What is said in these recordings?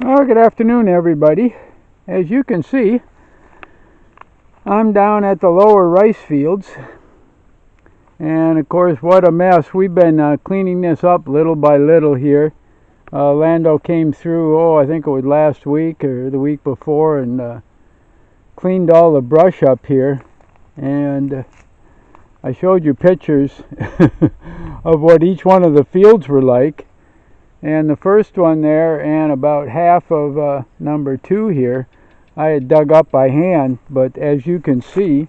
Oh, good afternoon, everybody. As you can see, I'm down at the lower rice fields, and of course, what a mess. We've been cleaning this up little by little here. Lando came through, I think it was last week or the week before, and cleaned all the brush up here. And I showed you pictures of what each one of the fields were like. And the first one there and about half of number 2 here I had dug up by hand, but as you can see,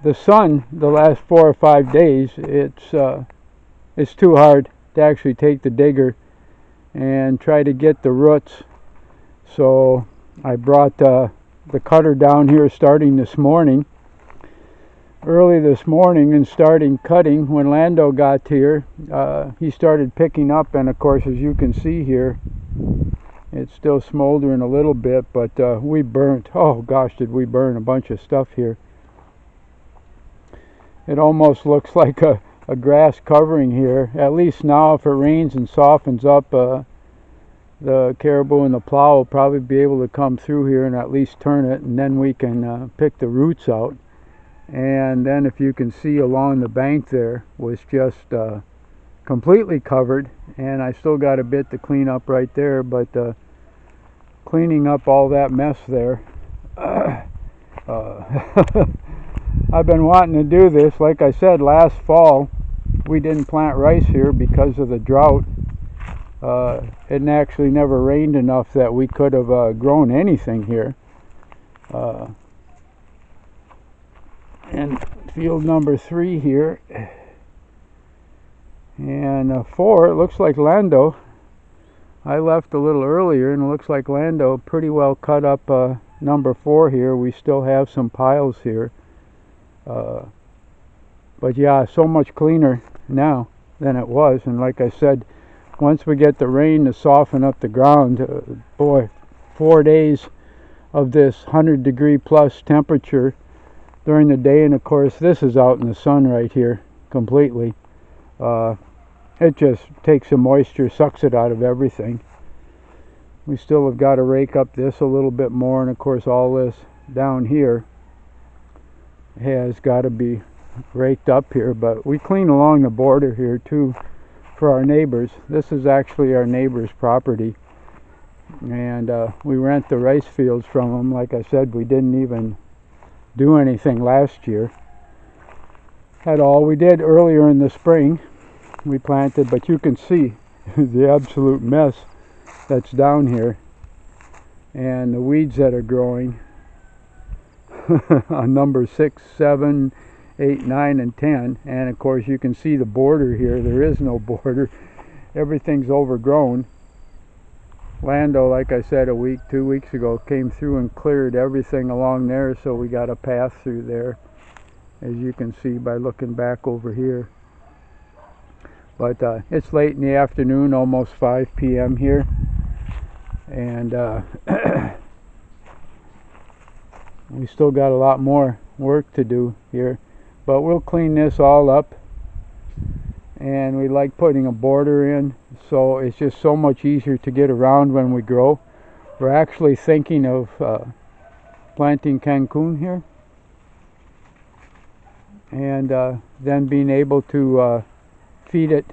the sun the last 4 or 5 days, it's too hard to actually take the digger and try to get the roots. So I brought the cutter down here starting this morning, early this morning, and starting cutting. When Lando got here, he started picking up, and of course, as you can see here, it's still smoldering a little bit, but we burnt, oh gosh, did we burn a bunch of stuff here. It almost looks like a grass covering here. At least now, if it rains and softens up, the caribou and the plow will probably be able to come through here and at least turn it, and then we can pick the roots out. And then if you can see along the bank there was just completely covered, and I still got a bit to clean up right there, but cleaning up all that mess there, I've been wanting to do this. Like I said, last fall we didn't plant rice here because of the drought. It actually never rained enough that we could have grown anything here. And field number 3 here, and 4, it looks like Lando, I left a little earlier, and it looks like Lando pretty well cut up number 4 here. We still have some piles here, but yeah, so much cleaner now than it was. And like I said, once we get the rain to soften up the ground, boy, 4 days of this 100-degree plus temperature during the day, and of course this is out in the sun right here completely. It just takes the moisture, sucks it out of everything. We still have got to rake up this a little bit more, and of course all this down here has got to be raked up here, but we clean along the border here too for our neighbors. This is actually our neighbor's property, and we rent the rice fields from them. Like I said, we didn't even do anything last year at all. We did earlier in the spring, we planted, but you can see the absolute mess that's down here and the weeds that are growing on number 6, 7, 8, 9, and 10. And of course you can see the border here. There is no border, everything's overgrown. Lando, like I said, 2 weeks ago, came through and cleared everything along there, so we got a path through there, as you can see by looking back over here. But it's late in the afternoon, almost 5 p.m. here, and we still got a lot more work to do here, but we'll clean this all up. And we like putting a border in, so it's just so much easier to get around when we grow. We're actually thinking of planting Cancun here, and then being able to feed it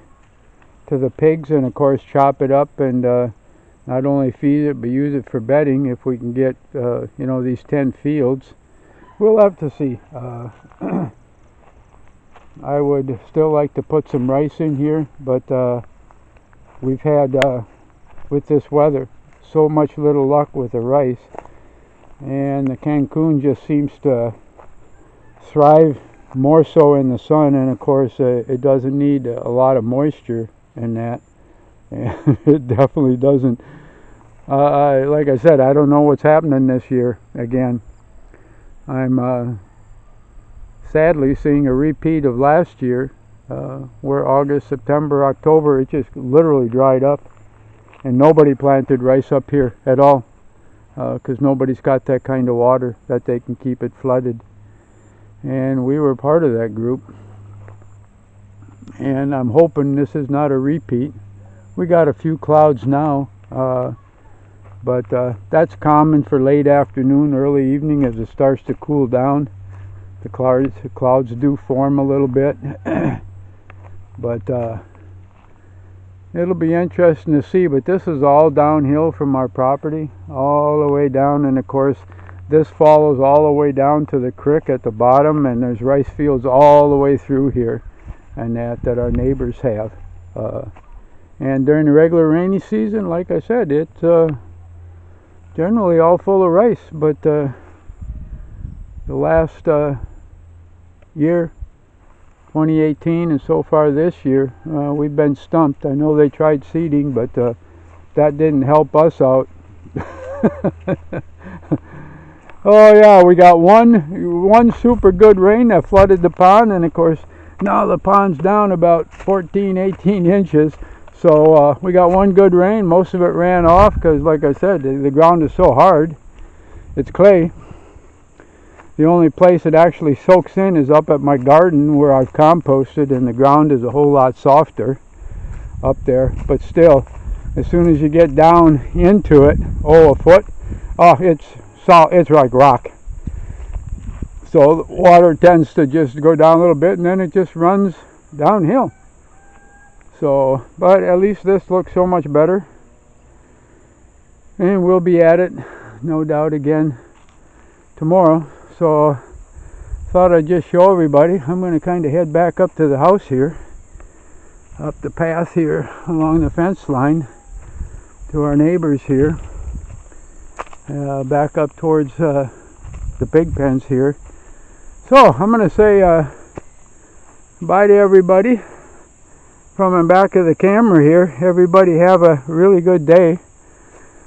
to the pigs, and of course chop it up and not only feed it but use it for bedding if we can get these 10 fields. We'll have to see. I would still like to put some rice in here, but we've had, with this weather, so much little luck with the rice, and the Cancun just seems to thrive more so in the sun, and of course it doesn't need a lot of moisture in that, and it definitely doesn't. Like I said, I don't know what's happening this year again. I'm sadly seeing a repeat of last year, where August, September, October, it just literally dried up, and nobody planted rice up here at all, because nobody's got that kind of water that they can keep it flooded. And we were part of that group, and I'm hoping this is not a repeat. We got a few clouds now, But that's common for late afternoon, early evening as it starts to cool down. The clouds do form a little bit. But it'll be interesting to see. But this is all downhill from our property, all the way down. And of course, this follows all the way down to the creek at the bottom. And there's rice fields all the way through here, and that our neighbors have. And during the regular rainy season, like I said, it's generally all full of rice. But the last year, 2018, and so far this year, we've been stumped. I know they tried seeding, but that didn't help us out. Oh yeah, we got one super good rain that flooded the pond, and of course now the pond's down about 14-18 inches. So we got one good rain. Most of it ran off because, like I said, the ground is so hard. It's clay. The only place it actually soaks in is up at my garden where I've composted, and the ground is a whole lot softer up there. But still, as soon as you get down into it, a foot, it's like rock. So the water tends to just go down a little bit, and then it just runs downhill. So, but at least this looks so much better. And we'll be at it, no doubt, again tomorrow. So thought I'd just show everybody. I'm going to kind of head back up to the house here, up the path here along the fence line to our neighbors here, back up towards the pig pens here. So I'm going to say bye to everybody from the back of the camera here. Everybody have a really good day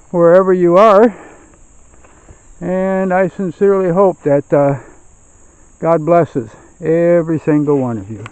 wherever you are. And I sincerely hope that God blesses every single one of you.